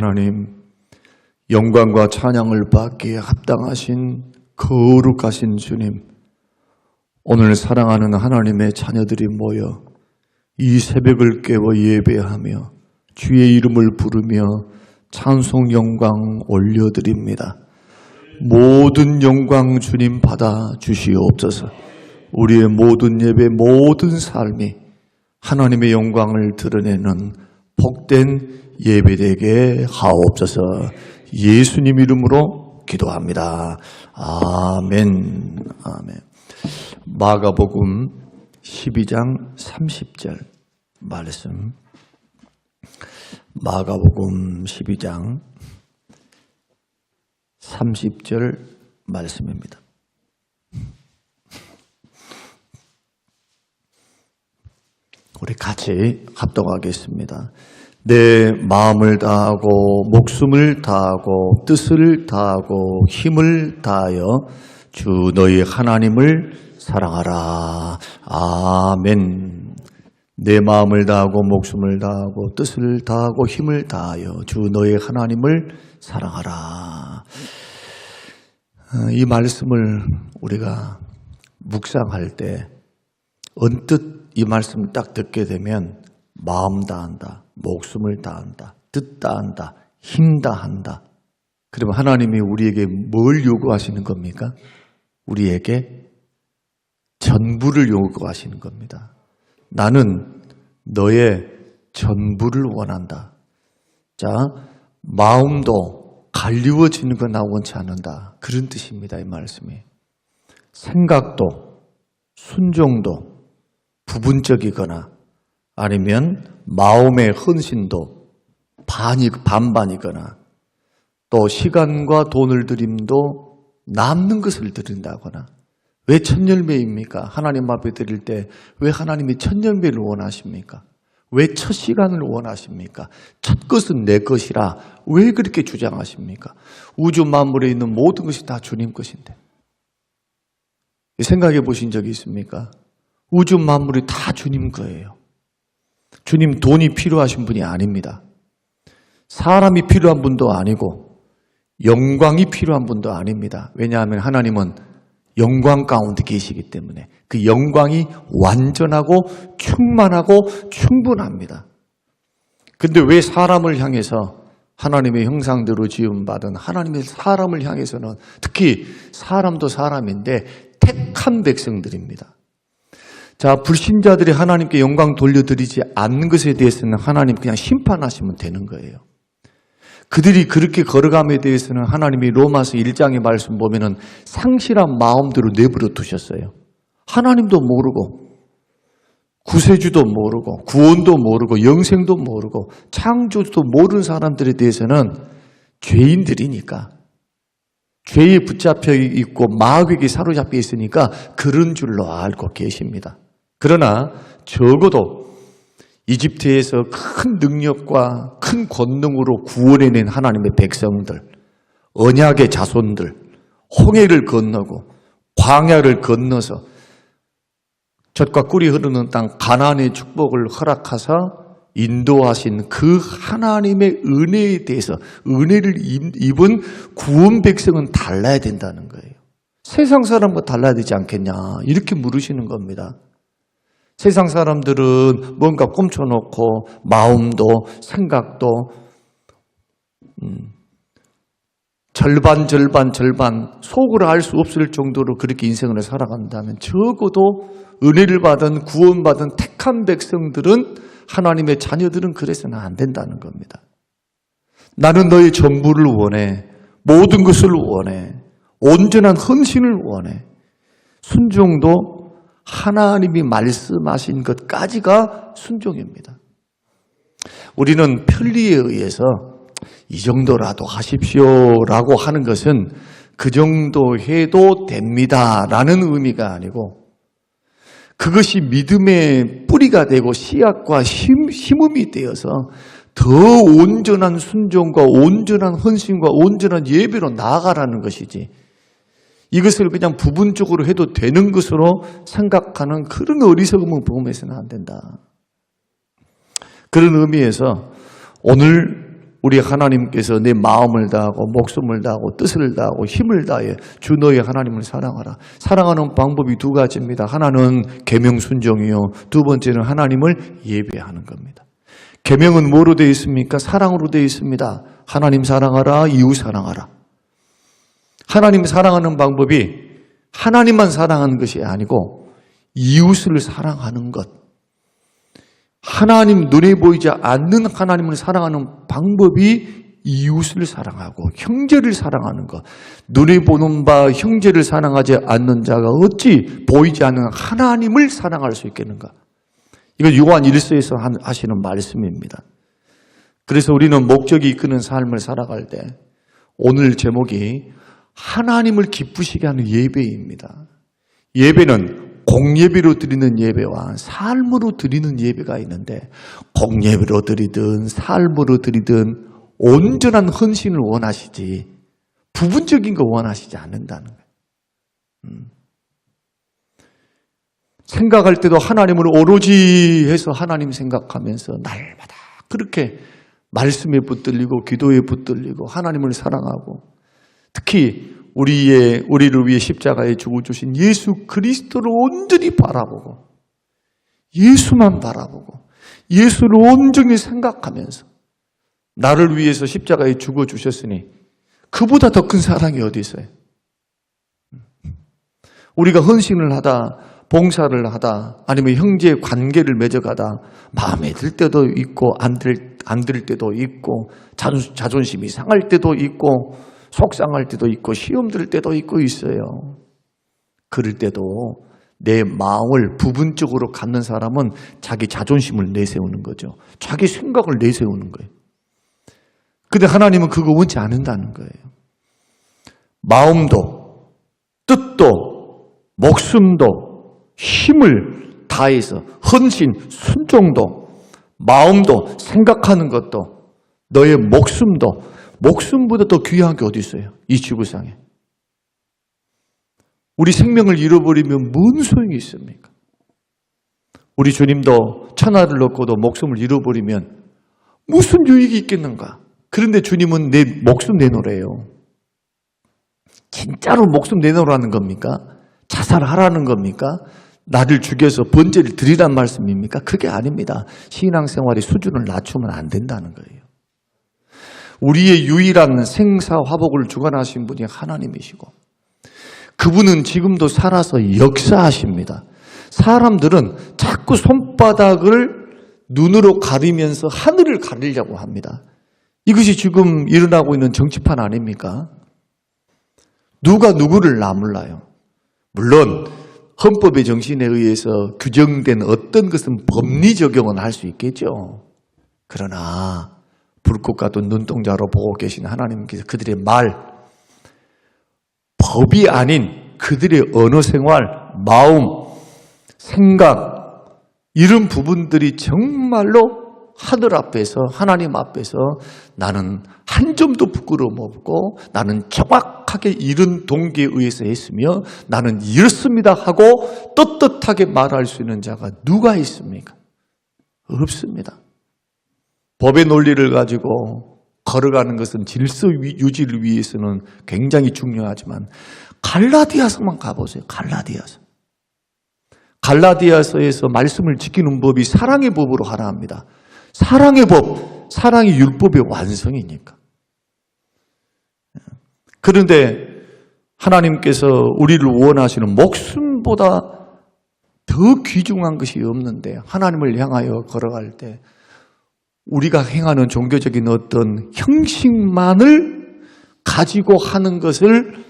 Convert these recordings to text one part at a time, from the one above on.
하나님, 영광과 찬양을 받기에 합당하신 거룩하신 주님, 오늘 사랑하는 하나님의 자녀들이 모여 이 새벽을 깨워 예배하며 주의 이름을 부르며 찬송 영광 올려드립니다. 모든 영광 주님 받아 주시옵소서. 우리의 모든 예배, 모든 삶이 하나님의 영광을 드러내는 복된 예배되게 하옵소서. 예수님 이름으로 기도합니다. 아멘. 아멘. 마가복음 12장 30절 말씀. 마가복음 12장 30절 말씀입니다. 우리 같이 합독하겠습니다. 내 마음을 다하고 목숨을 다하고 뜻을 다하고 힘을 다하여 주 너희 하나님을 사랑하라. 아멘. 내 마음을 다하고 목숨을 다하고 뜻을 다하고 힘을 다하여 주 너희 하나님을 사랑하라. 이 말씀을 우리가 묵상할 때 언뜻 이 말씀을 딱 듣게 되면 마음 다한다, 목숨을 다한다, 뜻 다한다, 힘 다한다. 그러면 하나님이 우리에게 뭘 요구하시는 겁니까? 우리에게 전부를 요구하시는 겁니다. 나는 너의 전부를 원한다. 자, 마음도 갈리워지는 건 나 원치 않는다. 그런 뜻입니다. 이 말씀이. 생각도, 순종도 부분적이거나 아니면 마음의 헌신도 반반이거나 또 시간과 돈을 드림도 남는 것을 드린다거나. 왜 천열매입니까? 하나님 앞에 드릴 때 왜 하나님이 천열매를 원하십니까? 왜 첫 시간을 원하십니까? 첫 것은 내 것이라 왜 그렇게 주장하십니까? 우주 만물에 있는 모든 것이 다 주님 것인데. 생각해 보신 적이 있습니까? 우주 만물이 다 주님 거예요. 주님 돈이 필요하신 분이 아닙니다. 사람이 필요한 분도 아니고 영광이 필요한 분도 아닙니다. 왜냐하면 하나님은 영광 가운데 계시기 때문에 그 영광이 완전하고 충만하고 충분합니다. 근데 왜 사람을 향해서 하나님의 형상대로 지음받은 하나님의 사람을 향해서는 특히 사람도 사람인데 택한 백성들입니다. 자, 불신자들이 하나님께 영광 돌려드리지 않는 것에 대해서는 하나님 그냥 심판하시면 되는 거예요. 그들이 그렇게 걸어감에 대해서는 하나님이 로마서 1장의 말씀 보면은 상실한 마음대로 내버려 두셨어요. 하나님도 모르고 구세주도 모르고 구원도 모르고 영생도 모르고 창조주도 모르는 사람들에 대해서는 죄인들이니까 죄에 붙잡혀 있고 마귀에게 사로잡혀 있으니까 그런 줄로 알고 계십니다. 그러나 적어도 이집트에서 큰 능력과 큰 권능으로 구원해낸 하나님의 백성들, 언약의 자손들, 홍해를 건너고 광야를 건너서 젖과 꿀이 흐르는 땅 가나안의 축복을 허락하사 인도하신 그 하나님의 은혜에 대해서 은혜를 입은 구원 백성은 달라야 된다는 거예요. 세상 사람과 달라야 되지 않겠냐 이렇게 물으시는 겁니다. 세상 사람들은 뭔가 꼼쳐놓고 마음도 생각도 절반 속으로 알 수 없을 정도로 그렇게 인생을 살아간다면 적어도 은혜를 받은 구원받은 택한 백성들은 하나님의 자녀들은 그래서는 안 된다는 겁니다. 나는 너의 전부를 원해. 모든 것을 원해. 온전한 헌신을 원해. 순종도 하나님이 말씀하신 것까지가 순종입니다. 우리는 편리에 의해서 이 정도라도 하십시오라고 하는 것은 그 정도 해도 됩니다라는 의미가 아니고 그것이 믿음의 뿌리가 되고 씨앗과 심음이 되어서 더 온전한 순종과 온전한 헌신과 온전한 예배로 나아가라는 것이지 이것을 그냥 부분적으로 해도 되는 것으로 생각하는 그런 어리석음을 범해서는 안 된다. 그런 의미에서 오늘 우리 하나님께서 내 마음을 다하고 목숨을 다하고 뜻을 다하고 힘을 다해 주 너의 하나님을 사랑하라. 사랑하는 방법이 두 가지입니다. 하나는 계명 순종이요, 두 번째는 하나님을 예배하는 겁니다. 계명은 뭐로 되어 있습니까? 사랑으로 되어 있습니다. 하나님 사랑하라, 이웃 사랑하라. 하나님 사랑하는 방법이 하나님만 사랑하는 것이 아니고 이웃을 사랑하는 것. 하나님, 눈에 보이지 않는 하나님을 사랑하는 방법이 이웃을 사랑하고 형제를 사랑하는 것. 눈에 보는 바 형제를 사랑하지 않는 자가 어찌 보이지 않는 하나님을 사랑할 수 있겠는가? 이건 요한 1서에서 하시는 말씀입니다. 그래서 우리는 목적이 이끄는 삶을 살아갈 때 오늘 제목이 하나님을 기쁘시게 하는 예배입니다. 예배는 공예배로 드리는 예배와 삶으로 드리는 예배가 있는데, 공예배로 드리든 삶으로 드리든 온전한 헌신을 원하시지 부분적인 거 원하시지 않는다는 거예요. 생각할 때도 하나님을 오로지 해서 하나님 생각하면서 날마다 그렇게 말씀에 붙들리고 기도에 붙들리고 하나님을 사랑하고, 특히 우리를 위해 십자가에 죽어주신 예수 그리스도를 온전히 바라보고 예수만 바라보고 예수를 온전히 생각하면서 나를 위해서 십자가에 죽어주셨으니 그보다 더 큰 사랑이 어디 있어요? 우리가 헌신을 하다, 봉사를 하다, 아니면 형제 관계를 맺어가다 마음에 들 때도 있고 안 들 때도 있고 자존심이 상할 때도 있고 속상할 때도 있고 시험 들 때도 있고 있어요. 그럴 때도 내 마음을 부분적으로 갖는 사람은 자기 자존심을 내세우는 거죠. 자기 생각을 내세우는 거예요. 근데 하나님은 그거 원치 않는다는 거예요. 마음도 뜻도 목숨도 힘을 다해서 헌신, 순종도 마음도 생각하는 것도 너의 목숨보다 더 귀한 게 어디 있어요? 이 지구상에. 우리 생명을 잃어버리면 뭔 소용이 있습니까? 우리 주님도 천하를 놓고도 목숨을 잃어버리면 무슨 유익이 있겠는가? 그런데 주님은 내 목숨 내놓으래요. 진짜로 목숨 내놓으라는 겁니까? 자살하라는 겁니까? 나를 죽여서 번제를 드리란 말씀입니까? 그게 아닙니다. 신앙생활의 수준을 낮추면 안 된다는 거예요. 우리의 유일한 생사화복을 주관하신 분이 하나님이시고 그분은 지금도 살아서 역사하십니다. 사람들은 자꾸 손바닥을 눈으로 가리면서 하늘을 가리려고 합니다. 이것이 지금 일어나고 있는 정치판 아닙니까? 누가 누구를 나몰라요. 물론 헌법의 정신에 의해서 규정된 어떤 것은 법리 적용은 할 수 있겠죠. 그러나 불꽃 같은 눈동자로 보고 계신 하나님께서 그들의 말, 법이 아닌 그들의 언어 생활, 마음, 생각, 이런 부분들이 정말로 하늘 앞에서, 하나님 앞에서 나는 한 점도 부끄러움 없고 나는 정확하게 이런 동기에 의해서 했으며 나는 이렇습니다 하고 떳떳하게 말할 수 있는 자가 누가 있습니까? 없습니다. 법의 논리를 가지고 걸어가는 것은 질서 유지를 위해서는 굉장히 중요하지만 갈라디아서만 가보세요. 갈라디아서에서 말씀을 지키는 법이 사랑의 법으로 하라 합니다. 사랑의 법, 사랑이 율법의 완성이니까. 그런데 하나님께서 우리를 원하시는 목숨보다 더 귀중한 것이 없는데 하나님을 향하여 걸어갈 때 우리가 행하는 종교적인 어떤 형식만을 가지고 하는 것을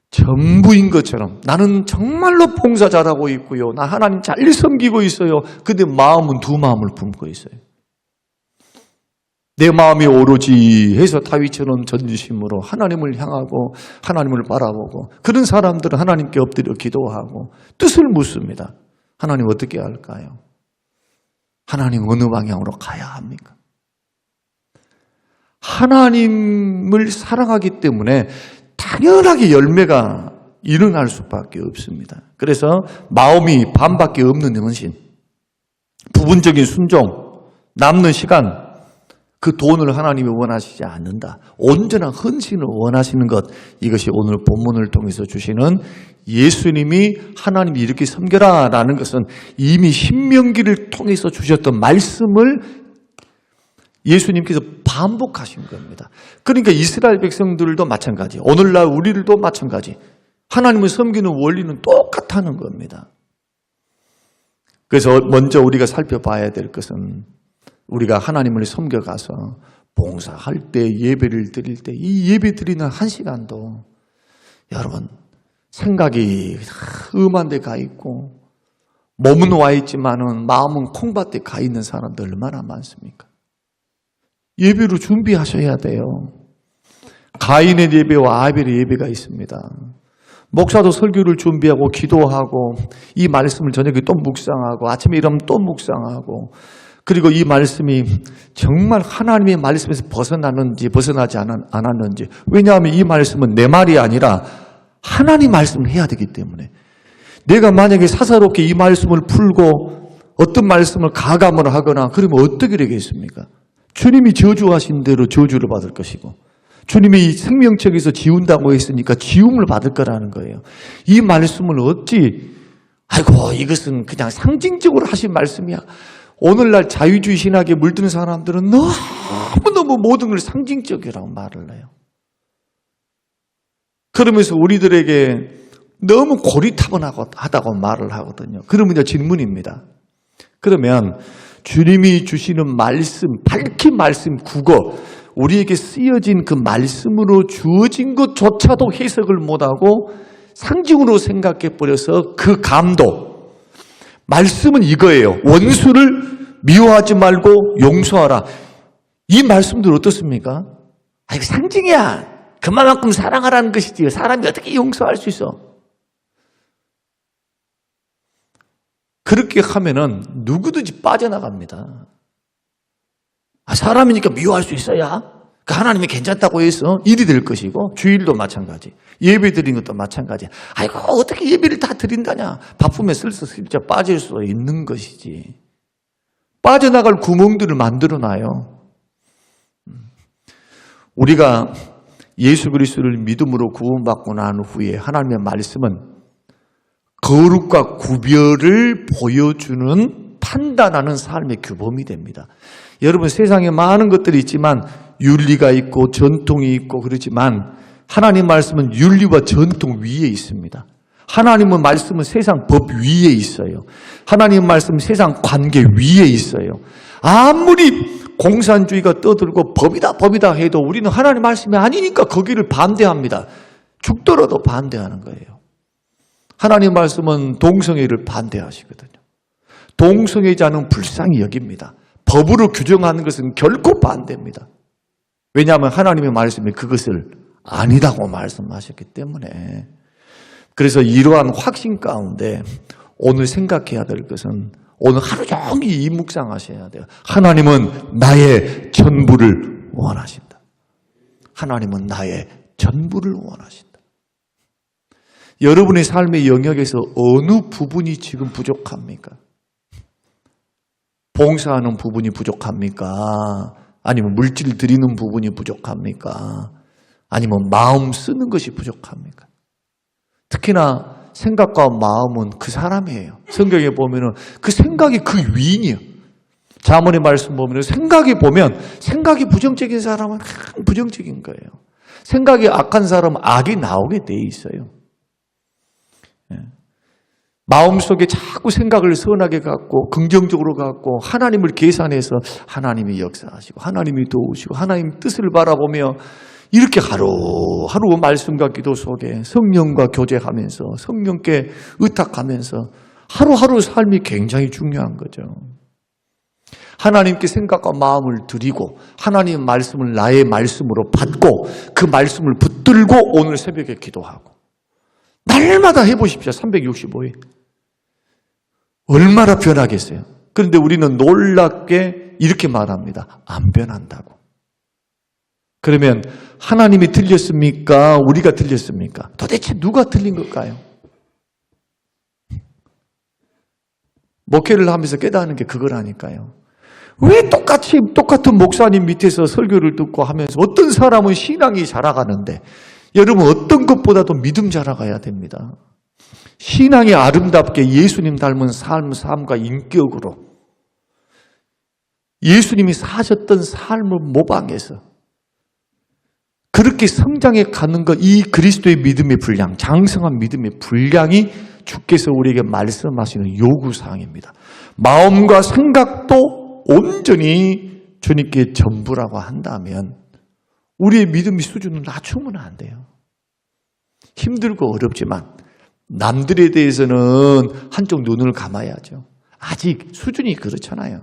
전부인 것처럼 나는 정말로 봉사 잘하고 있고요. 나 하나님 잘 섬기고 있어요. 근데 마음은 두 마음을 품고 있어요. 내 마음이 오로지 해서 다윗처럼 전심으로 하나님을 향하고 하나님을 바라보고 그런 사람들은 하나님께 엎드려 기도하고 뜻을 묻습니다. 하나님 어떻게 할까요? 하나님 어느 방향으로 가야 합니까? 하나님을 사랑하기 때문에 당연하게 열매가 일어날 수밖에 없습니다. 그래서 마음이 반밖에 없는 헌신, 부분적인 순종, 남는 시간, 그 돈을 하나님이 원하시지 않는다. 온전한 헌신을 원하시는 것. 이것이 오늘 본문을 통해서 주시는 예수님이 하나님이 이렇게 섬겨라 라는 것은 이미 신명기를 통해서 주셨던 말씀을 예수님께서 반복하신 겁니다. 그러니까 이스라엘 백성들도 마찬가지, 오늘날 우리들도 마찬가지. 하나님을 섬기는 원리는 똑같다는 겁니다. 그래서 먼저 우리가 살펴봐야 될 것은 우리가 하나님을 섬겨가서 봉사할 때, 예배를 드릴 때, 이 예배 드리는 한 시간도 여러분 생각이 음한 데 가 있고 몸은 와 있지만은 마음은 콩밭에 가 있는 사람들 얼마나 많습니까? 예배로 준비하셔야 돼요. 가인의 예배와 아벨의 예배가 있습니다. 목사도 설교를 준비하고 기도하고 이 말씀을 저녁에 또 묵상하고 아침에 일어나면 또 묵상하고 그리고 이 말씀이 정말 하나님의 말씀에서 벗어나는지 벗어나지 않았는지, 왜냐하면 이 말씀은 내 말이 아니라 하나님 말씀을 해야 되기 때문에 내가 만약에 사사롭게 이 말씀을 풀고 어떤 말씀을 가감을 하거나 그러면 어떻게 되겠습니까? 주님이 저주하신 대로 저주를 받을 것이고 주님이 생명책에서 지운다고 했으니까 지움을 받을 거라는 거예요. 이 말씀을 어찌 아이고 이것은 그냥 상징적으로 하신 말씀이야. 오늘날 자유주의 신학에 물드는 사람들은 너무너무 모든 걸 상징적이라고 말을 해요. 그러면서 우리들에게 너무 고리타분하다고 말을 하거든요. 그러면 이제 질문입니다. 그러면 주님이 주시는 말씀, 밝힌 말씀, 국어, 우리에게 쓰여진 그 말씀으로 주어진 것조차도 해석을 못하고 상징으로 생각해버려서 그 감동, 말씀은 이거예요. 원수를 미워하지 말고 용서하라. 이 말씀들 어떻습니까? 이거 상징이야. 그만큼 사랑하라는 것이지. 사람이 어떻게 용서할 수 있어? 그렇게 하면은 누구든지 빠져나갑니다. 사람이니까 미워할 수 있어야 하나님이 괜찮다고 해서 일이 될 것이고, 주일도 마찬가지, 예배 드린 것도 마찬가지. 아이고 어떻게 예배를 다 드린다냐. 바쁘면 슬슬 빠질 수 있는 것이지. 빠져나갈 구멍들을 만들어놔요. 우리가 예수 그리스도를 믿음으로 구원받고 난 후에 하나님의 말씀은 거룩과 구별을 보여주는, 판단하는 삶의 규범이 됩니다. 여러분, 세상에 많은 것들이 있지만 윤리가 있고 전통이 있고 그렇지만 하나님 말씀은 윤리와 전통 위에 있습니다. 하나님의 말씀은 세상 법 위에 있어요. 하나님 말씀은 세상 관계 위에 있어요. 아무리 공산주의가 떠들고 법이다 해도 우리는 하나님 말씀이 아니니까 거기를 반대합니다. 죽더라도 반대하는 거예요. 하나님 말씀은 동성애를 반대하시거든요. 동성애자는 불쌍히 여깁니다. 법으로 규정하는 것은 결코 반대입니다. 왜냐하면 하나님의 말씀이 그것을 아니라고 말씀하셨기 때문에. 그래서 이러한 확신 가운데 오늘 생각해야 될 것은, 오늘 하루 종일 이 묵상하셔야 돼요. 하나님은 나의 전부를 원하신다. 하나님은 나의 전부를 원하신다. 여러분의 삶의 영역에서 어느 부분이 지금 부족합니까? 봉사하는 부분이 부족합니까? 아니면 물질 드리는 부분이 부족합니까? 아니면 마음 쓰는 것이 부족합니까? 특히나 생각과 마음은 그 사람이에요. 성경에 보면은 그 생각이 그 위인이에요. 잠언의 말씀 보면 생각이 부정적인 사람은 부정적인 거예요. 생각이 악한 사람은 악이 나오게 돼 있어요. 마음속에 자꾸 생각을 선하게 갖고 긍정적으로 갖고 하나님을 계산해서 하나님이 역사하시고 하나님이 도우시고 하나님 뜻을 바라보며 이렇게 하루하루 말씀과 기도 속에 성령과 교제하면서 성령께 의탁하면서 하루하루 삶이 굉장히 중요한 거죠. 하나님께 생각과 마음을 드리고 하나님의 말씀을 나의 말씀으로 받고 그 말씀을 붙들고 오늘 새벽에 기도하고 날마다 해보십시오. 365일. 얼마나 변하겠어요? 그런데 우리는 놀랍게 이렇게 말합니다. 안 변한다고. 그러면 하나님이 틀렸습니까? 우리가 틀렸습니까? 도대체 누가 틀린 걸까요? 목회를 하면서 깨닫는 게 그거라니까요. 왜 똑같은 목사님 밑에서 설교를 듣고 하면서 어떤 사람은 신앙이 자라가는데 여러분 어떤 것보다도 믿음 자라가야 됩니다. 신앙이 아름답게 예수님 닮은 삶과 인격으로 예수님이 사셨던 삶을 모방해서 그렇게 성장해 가는 것, 이 그리스도의 믿음의 분량, 장성한 믿음의 분량이 주께서 우리에게 말씀하시는 요구사항입니다. 마음과 생각도 온전히 주님께 전부라고 한다면 우리의 믿음의 수준을 낮추면 안 돼요. 힘들고 어렵지만 남들에 대해서는 한쪽 눈을 감아야죠. 아직 수준이 그렇잖아요.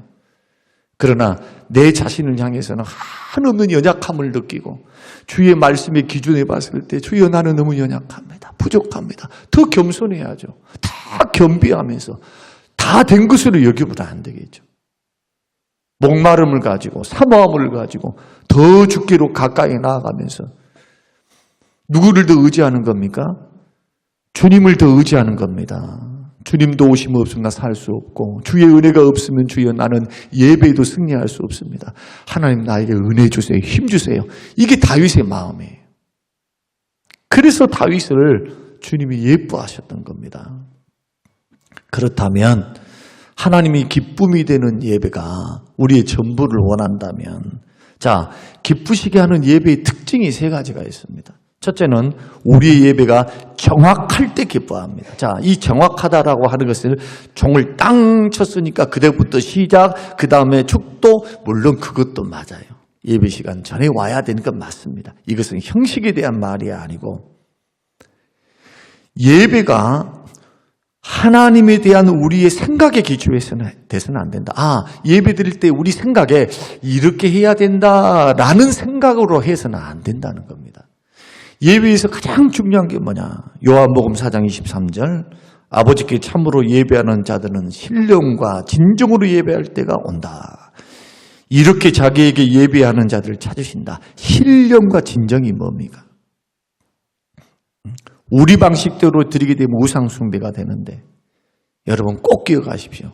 그러나 내 자신을 향해서는 한없는 연약함을 느끼고 주의 말씀의 기준에 봤을 때 주여 나는 너무 연약합니다. 부족합니다. 더 겸손해야죠. 다 겸비하면서 다 된 것으로 여기면 안 되겠죠. 목마름을 가지고 사모함을 가지고 더 주께로 가까이 나아가면서 누구를 더 의지하는 겁니까? 주님을 더 의지하는 겁니다. 주님도 오심 없으면 나 살 수 없고 주의 은혜가 없으면 주여 나는 예배에도 승리할 수 없습니다. 하나님 나에게 은혜 주세요. 힘 주세요. 이게 다윗의 마음이에요. 그래서 다윗을 주님이 예뻐하셨던 겁니다. 그렇다면 하나님이 기쁨이 되는 예배가 우리의 전부를 원한다면 자, 기쁘시게 하는 예배의 특징이 세 가지가 있습니다. 첫째는 우리의 예배가 정확할 때 기뻐합니다. 자, 이 정확하다라고 하는 것을 종을 땅 쳤으니까 그때부터 시작, 그 다음에 축도, 물론 그것도 맞아요. 예배 시간 전에 와야 되는 건 맞습니다. 이것은 형식에 대한 말이 아니고 예배가 하나님에 대한 우리의 생각에 기초해서는 돼서는 안 된다. 예배 드릴 때 우리 생각에 이렇게 해야 된다라는 생각으로 해서는 안 된다는 겁니다. 예배에서 가장 중요한 게 뭐냐? 요한복음 4장 23절 아버지께 참으로 예배하는 자들은 신령과 진정으로 예배할 때가 온다. 이렇게 자기에게 예배하는 자들을 찾으신다. 신령과 진정이 뭡니까? 우리 방식대로 드리게 되면 우상 숭배가 되는데 여러분 꼭 기억하십시오.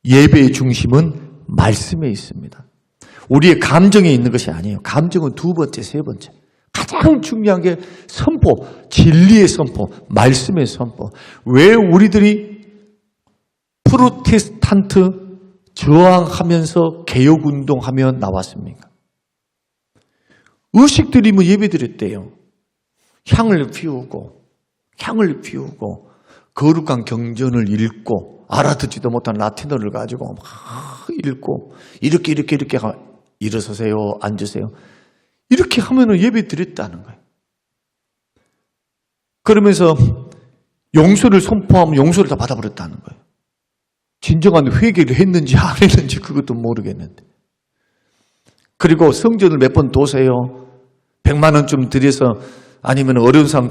예배의 중심은 말씀에 있습니다. 우리의 감정에 있는 것이 아니에요. 감정은 두 번째, 세 번째. 가장 중요한 게 선포, 진리의 선포, 말씀의 선포. 왜 우리들이 프로테스탄트 저항하면서 개혁운동하며 나왔습니까? 의식 드리면 예배 드렸대요. 향을 피우고 거룩한 경전을 읽고 알아듣지도 못한 라틴어를 가지고 막 읽고 이렇게 일어서세요, 앉으세요. 이렇게 하면 예배 드렸다는 거예요. 그러면서 용서를 선포하면 용서를 다 받아버렸다는 거예요. 진정한 회개를 했는지 안 했는지 그것도 모르겠는데. 그리고 성전을 몇 번 도세요. 100만 원쯤 들여서 아니면 어려운 사람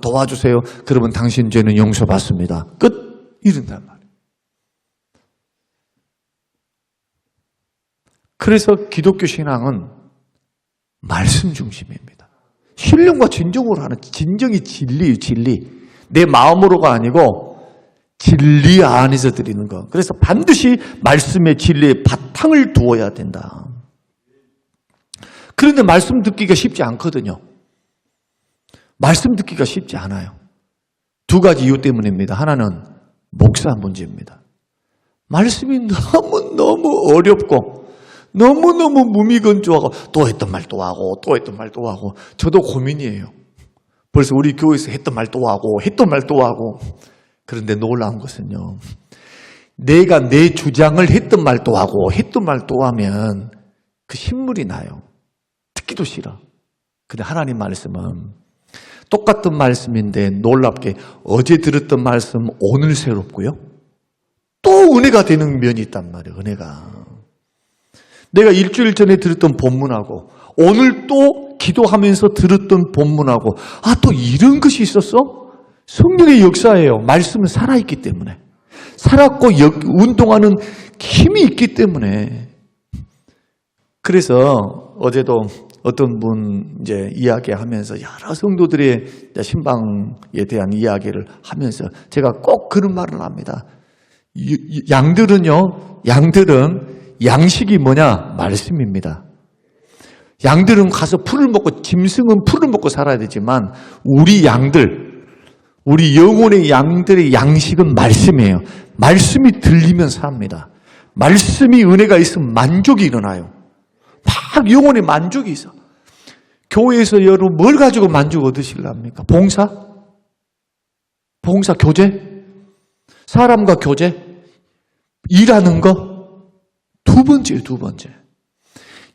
도와주세요. 그러면 당신 죄는 용서받습니다. 끝. 이런단 말이에요. 그래서 기독교 신앙은 말씀 중심입니다. 신령과 진정으로 하는 진정이 진리예요. 진리. 내 마음으로가 아니고 진리 안에서 드리는 것. 그래서 반드시 말씀의 진리에 바탕을 두어야 된다. 그런데 말씀 듣기가 쉽지 않거든요. 말씀 듣기가 쉽지 않아요. 두 가지 이유 때문입니다. 하나는 목사 문제입니다. 말씀이 너무 어렵고 너무너무 무미건조하고 또 했던 말 또 하고 또 했던 말 또 하고 저도 고민이에요. 벌써 우리 교회에서 했던 말 또 하고 했던 말 또 하고. 그런데 놀라운 것은요. 내가 내 주장을 했던 말 또 하고 했던 말 또 하면 그 신물이 나요. 듣기도 싫어. 근데 하나님 말씀은 똑같은 말씀인데 놀랍게 어제 들었던 말씀 오늘 새롭고요. 또 은혜가 되는 면이 있단 말이에요. 은혜가. 내가 일주일 전에 들었던 본문하고 오늘 또 기도하면서 들었던 본문하고 또 이런 것이 있었어? 성령의 역사예요. 말씀은 살아있기 때문에. 살았고 운동하는 힘이 있기 때문에. 그래서 어제도 어떤 분 이제 이야기하면서 여러 성도들의 신방에 대한 이야기를 하면서 제가 꼭 그런 말을 합니다. 양들은요, 양들은 양식이 뭐냐? 말씀입니다. 양들은 가서 풀을 먹고, 짐승은 풀을 먹고 살아야 되지만 우리 양들, 우리 영혼의 양들의 양식은 말씀이에요. 말씀이 들리면 삽니다. 말씀이 은혜가 있으면 만족이 일어나요. 막 영혼의 만족이 있어. 교회에서 여러분 뭘 가지고 만족 얻으시려합니까? 봉사? 봉사 교제? 사람과 교제? 일하는 거? 두 번째.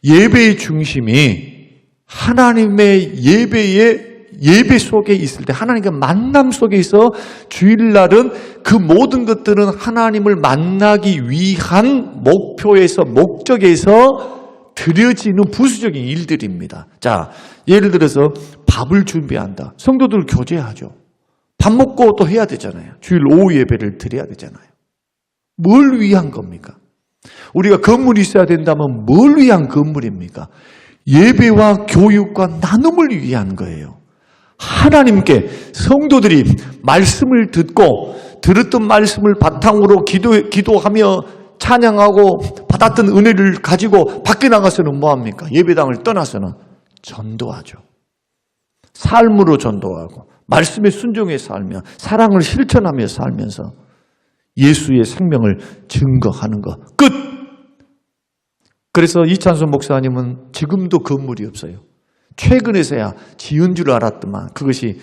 예배의 중심이 하나님의 예배 속에 있을 때, 하나님과 만남 속에 있어 주일날은 그 모든 것들은 하나님을 만나기 위한 목적에서 드려지는 부수적인 일들입니다. 자, 예를 들어서 밥을 준비한다. 성도들 교제하죠. 밥 먹고 또 해야 되잖아요. 주일 오후 예배를 드려야 되잖아요. 뭘 위한 겁니까? 우리가 건물이 있어야 된다면 뭘 위한 건물입니까? 예배와 교육과 나눔을 위한 거예요. 하나님께 성도들이 말씀을 듣고 들었던 말씀을 바탕으로 기도하며 찬양하고 받았던 은혜를 가지고 밖에 나가서는 뭐합니까? 예배당을 떠나서는 전도하죠. 삶으로 전도하고 말씀에 순종해 살며 사랑을 실천하며 살면서 예수의 생명을 증거하는 것. 끝! 그래서 이찬선 목사님은 지금도 건물이 없어요. 최근에서야 지은 줄 알았더만 그것이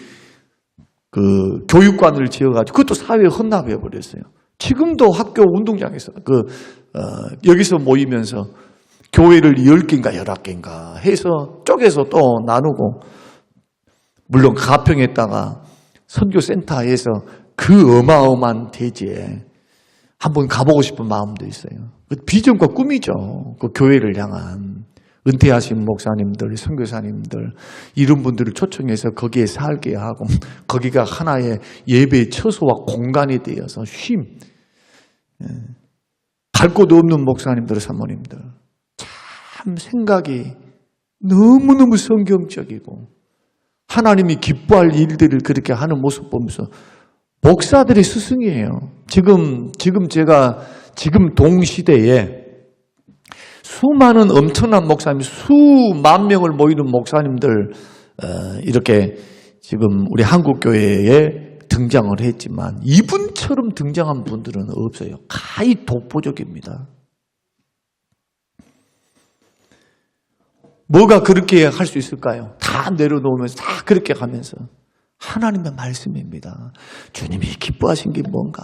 그 교육관을 지어가지고 그것도 사회에 헌납해 버렸어요. 지금도 학교 운동장에서 여기서 모이면서 교회를 10개인가 11개인가 해서 쪼개서 또 나누고, 물론 가평에다가 선교센터에서 그 어마어마한 대지에 한번 가보고 싶은 마음도 있어요. 비전과 꿈이죠. 그 교회를 향한 은퇴하신 목사님들, 선교사님들 이런 분들을 초청해서 거기에 살게 하고 거기가 하나의 예배의 처소와 공간이 되어서 갈 곳 없는 목사님들, 사모님들 참 생각이 너무너무 성경적이고 하나님이 기뻐할 일들을 그렇게 하는 모습 보면서 목사들의 스승이에요. 지금 동시대에 수많은 엄청난 목사님, 수만 명을 모이는 목사님들 이렇게 지금 우리 한국 교회에 등장을 했지만 이분처럼 등장한 분들은 없어요. 가히 독보적입니다. 뭐가 그렇게 할 수 있을까요? 다 내려놓으면서 다 그렇게 하면서 하나님의 말씀입니다. 주님이 기뻐하신 게 뭔가?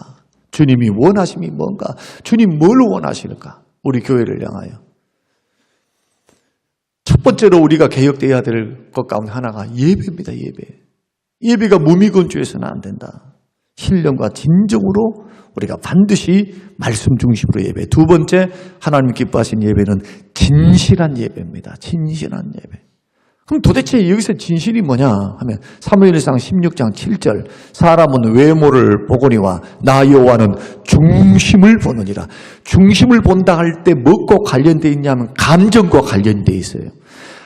주님이 원하심이 뭔가? 주님 뭘 원하실까? 우리 교회를 향하여. 첫 번째로 우리가 개혁되어야 될 것 가운데 하나가 예배입니다. 예배가 무미건조해서는 안 된다. 신령과 진정으로 우리가 반드시 말씀 중심으로 예배. 두 번째, 하나님 기뻐하신 예배는 진실한 예배입니다. 진실한 예배. 그럼 도대체 여기서 진실이 뭐냐 하면 사무엘상 16장 7절 사람은 외모를 보거니와 나 여호와는 중심을 보느니라. 중심을 본다 할 때 뭐과 관련되어 있냐면 감정과 관련되어 있어요.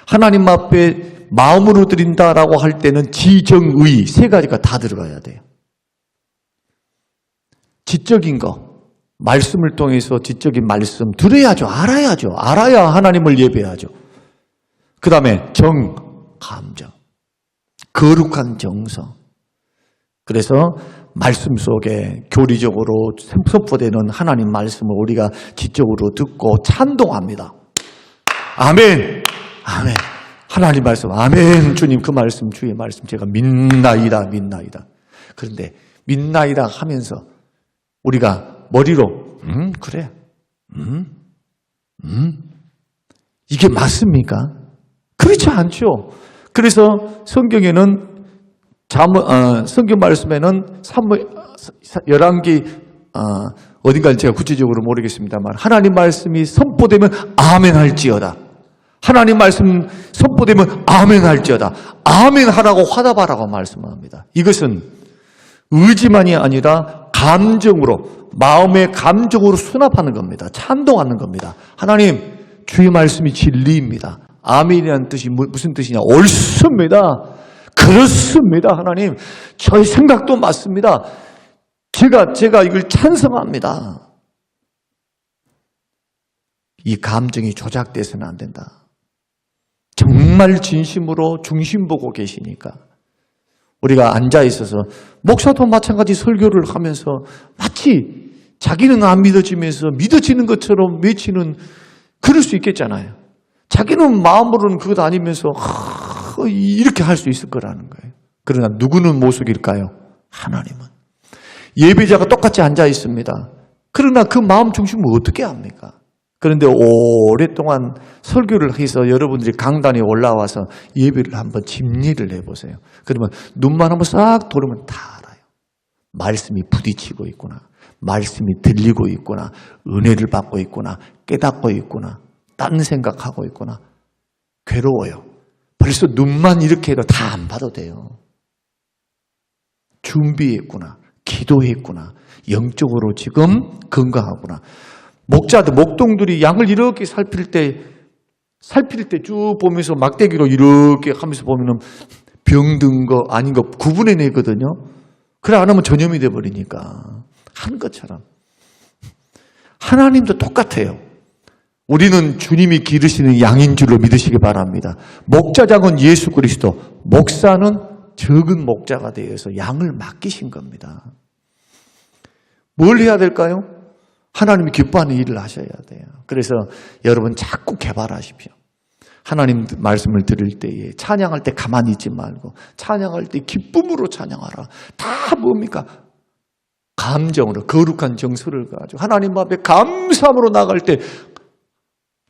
하나님 앞에 마음으로 드린다라고 할 때는 지정의 세 가지가 다 들어가야 돼요. 지적인 거, 말씀을 통해서 지적인 말씀 들어야죠. 알아야죠. 알아야 하나님을 예배하죠. 그 다음에 감정, 거룩한 정성. 그래서 말씀 속에 교리적으로 선포되는 하나님 말씀을 우리가 지적으로 듣고 찬동합니다. 아멘, 아멘. 하나님 말씀, 아멘. 주님 그 말씀, 주의 말씀 제가 믿나이다. 그런데 믿나이다 하면서 우리가 머리로 그래, 이게 맞습니까? 그렇지 않죠. 그래서 성경에는 성경 말씀에는 열왕기 어딘가 제가 구체적으로 모르겠습니다만 하나님 말씀이 선포되면 아멘 할지어다. 하나님 말씀 선포되면 아멘 할지어다. 아멘 하라고 화답하라고 말씀합니다. 이것은 의지만이 아니라 감정으로, 마음의 감정으로 수납하는 겁니다. 찬동하는 겁니다. 하나님, 주의 말씀이 진리입니다. 아멘이라는 뜻이 무슨 뜻이냐? 옳습니다. 그렇습니다. 하나님, 저의 생각도 맞습니다. 제가 이걸 찬성합니다. 이 감정이 조작돼서는 안 된다. 정말 진심으로 중심 보고 계시니까 우리가 앉아 있어서 목사도 마찬가지 설교를 하면서 마치 자기는 안 믿어지면서 믿어지는 것처럼 외치는 그럴 수 있겠잖아요. 자기는 마음으로는 그것 아니면서 이렇게 할 수 있을 거라는 거예요. 그러나 누구는 모속일까요? 하나님은. 예배자가 똑같이 앉아 있습니다. 그러나 그 마음 중심을 어떻게 합니까? 그런데 오랫동안 설교를 해서 여러분들이 강단에 올라와서 예배를 한번 심리를 해보세요. 그러면 눈만 한번 싹 돌으면 다 알아요. 말씀이 부딪히고 있구나. 말씀이 들리고 있구나. 은혜를 받고 있구나. 깨닫고 있구나. 딴 생각하고 있구나. 괴로워요. 벌써 눈만 이렇게 해도 다 안 봐도 돼요. 준비했구나. 기도했구나. 영적으로 지금 건강하구나. 목자들, 목동들이 양을 이렇게 살필 때 쭉 보면서 막대기로 이렇게 하면서 보면은 병든 거 아닌 거 구분해내거든요. 그래 안 하면 전염이 돼버리니까. 한 것처럼. 하나님도 똑같아요. 우리는 주님이 기르시는 양인 줄로 믿으시기 바랍니다. 목자장은 예수 그리스도, 목사는 적은 목자가 되어서 양을 맡기신 겁니다. 뭘 해야 될까요? 하나님이 기뻐하는 일을 하셔야 돼요. 그래서 여러분 자꾸 개발하십시오. 하나님 말씀을 들을 때에 찬양할 때 가만히 있지 말고 찬양할 때 기쁨으로 찬양하라. 다 뭡니까? 감정으로 거룩한 정서를 가지고 하나님 앞에 감사함으로 나갈 때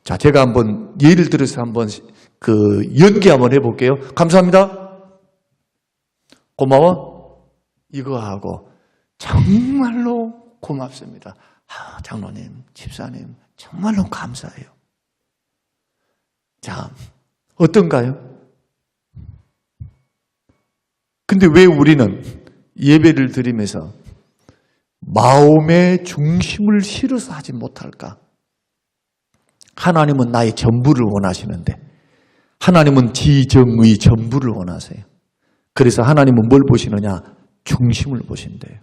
자, 제가 한번 예를 들어서 한번 연기 한번 해볼게요. 감사합니다. 고마워. 이거 하고 정말로 고맙습니다. 장로님, 집사님, 정말로 감사해요. 자, 어떤가요? 근데 왜 우리는 예배를 드리면서 마음의 중심을 실어서 하지 못할까? 하나님은 나의 전부를 원하시는데 하나님은 지정의 전부를 원하세요. 그래서 하나님은 뭘 보시느냐? 중심을 보신대요.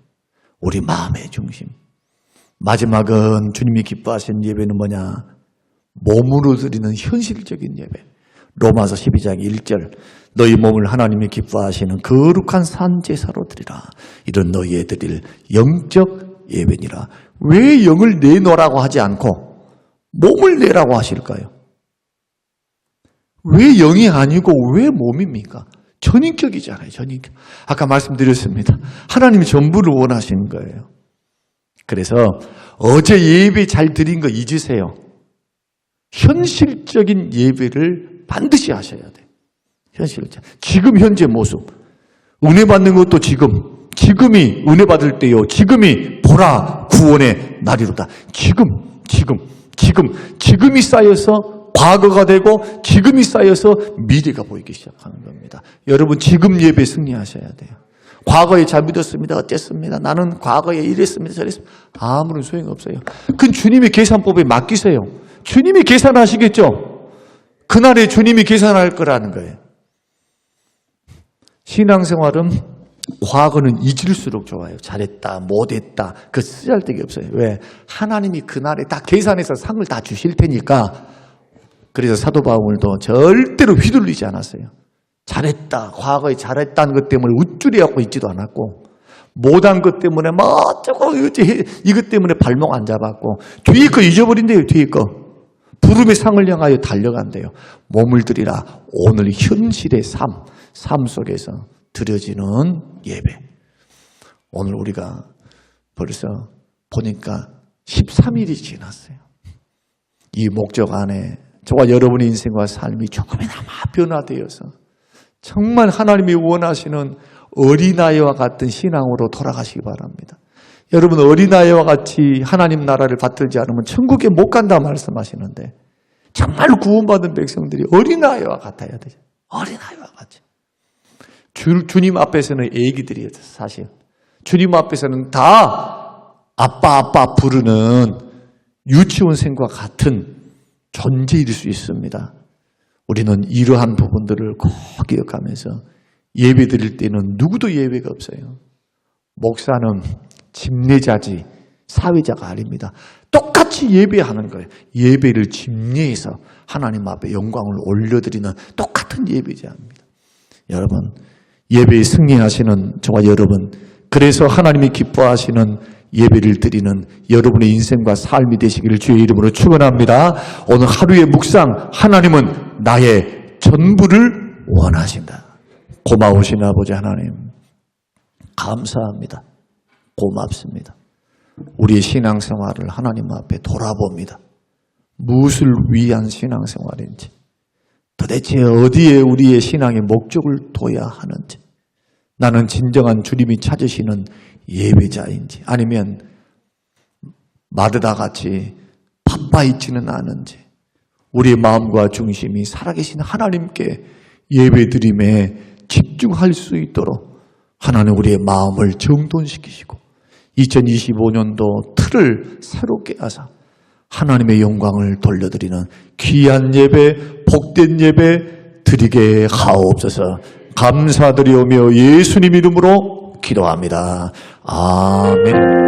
우리 마음의 중심. 마지막은 주님이 기뻐하시는 예배는 뭐냐? 몸으로 드리는 현실적인 예배. 로마서 12장 1절 너희 몸을 하나님이 기뻐하시는 거룩한 산제사로 드리라. 이런 너희의 드릴 영적 예배니라. 왜 영을 내놓으라고 하지 않고 몸을 내라고 하실까요? 왜 영이 아니고 왜 몸입니까? 전인격이잖아요. 전인격. 아까 말씀드렸습니다. 하나님이 전부를 원하시는 거예요. 그래서 어제 예배 잘 드린 거 잊으세요. 현실적인 예배를 반드시 하셔야 돼요. 현실적. 지금 현재 모습. 은혜 받는 것도 지금이 은혜 받을 때요. 지금이 보라 구원의 날이로다. 지금이 쌓여서 과거가 되고 지금이 쌓여서 미래가 보이기 시작하는 겁니다. 여러분 지금 예배 승리하셔야 돼요. 과거에 잘 믿었습니다. 어쨌습니다. 나는 과거에 이랬습니다. 저랬습니다. 아무런 소용없어요. 그건 주님의 계산법에 맡기세요. 주님이 계산하시겠죠? 그날에 주님이 계산할 거라는 거예요. 신앙생활은 과거는 잊을수록 좋아요. 잘했다, 못했다. 그 쓰잘데기 없어요. 왜? 하나님이 그날에 다 계산해서 상을 다 주실 테니까. 그래서 사도 바울도 절대로 휘둘리지 않았어요. 잘했다, 과거에 잘했다는 것 때문에 우쭐해갖고 있지도 않았고 못한 것 때문에 조금 이것 때문에 발목 안 잡았고 뒤에 거 잊어버린대요. 뒤에 거. 부름의 상을 향하여 달려간대요. 몸을 드리라. 오늘 현실의 삶 속에서 드려지는 예배. 오늘 우리가 벌써 보니까 13일이 지났어요. 이 목적 안에 저와 여러분의 인생과 삶이 조금이나마 변화되어서 정말 하나님이 원하시는 어린아이와 같은 신앙으로 돌아가시기 바랍니다. 여러분 어린아이와 같이 하나님 나라를 받들지 않으면 천국에 못 간다 말씀하시는데 정말 구원받은 백성들이 어린아이와 같아야 되죠. 어린아이와 같이. 주님 앞에서는 애기들이에요. 사실 주님 앞에서는 다 아빠 부르는 유치원생과 같은 존재일 수 있습니다. 우리는 이러한 부분들을 꼭 기억하면서 예배 드릴 때는 누구도 예외가 없어요. 목사는 집례자지 사회자가 아닙니다. 똑같이 똑같이 예배하는 거예요. 예배를 집례해서 하나님 앞에 영광을 올려드리는 똑같은 예배자입니다. 여러분, 예배에 승리하시는 저와 여러분, 그래서 하나님이 기뻐하시는 예배를 드리는 여러분의 인생과 삶이 되시기를 주의 이름으로 축원합니다. 오늘 하루의 묵상, 하나님은 나의 전부를 원하신다. 고마우신 아버지 하나님, 감사합니다. 고맙습니다. 우리의 신앙생활을 하나님 앞에 돌아봅니다. 무엇을 위한 신앙생활인지, 도대체 어디에 우리의 신앙의 목적을 둬야 하는지, 나는 진정한 주님이 찾으시는 예배자인지, 아니면 마르다 같이 바빠 있지는 않은지, 우리의 마음과 중심이 살아계신 하나님께 예배드림에 집중할 수 있도록 하나님 우리의 마음을 정돈시키시고 2025년도 틀을 새롭게 하사 하나님의 영광을 돌려드리는 귀한 예배, 복된 예배 드리게 하옵소서. 감사드리오며 예수님 이름으로 기도합니다. 아멘.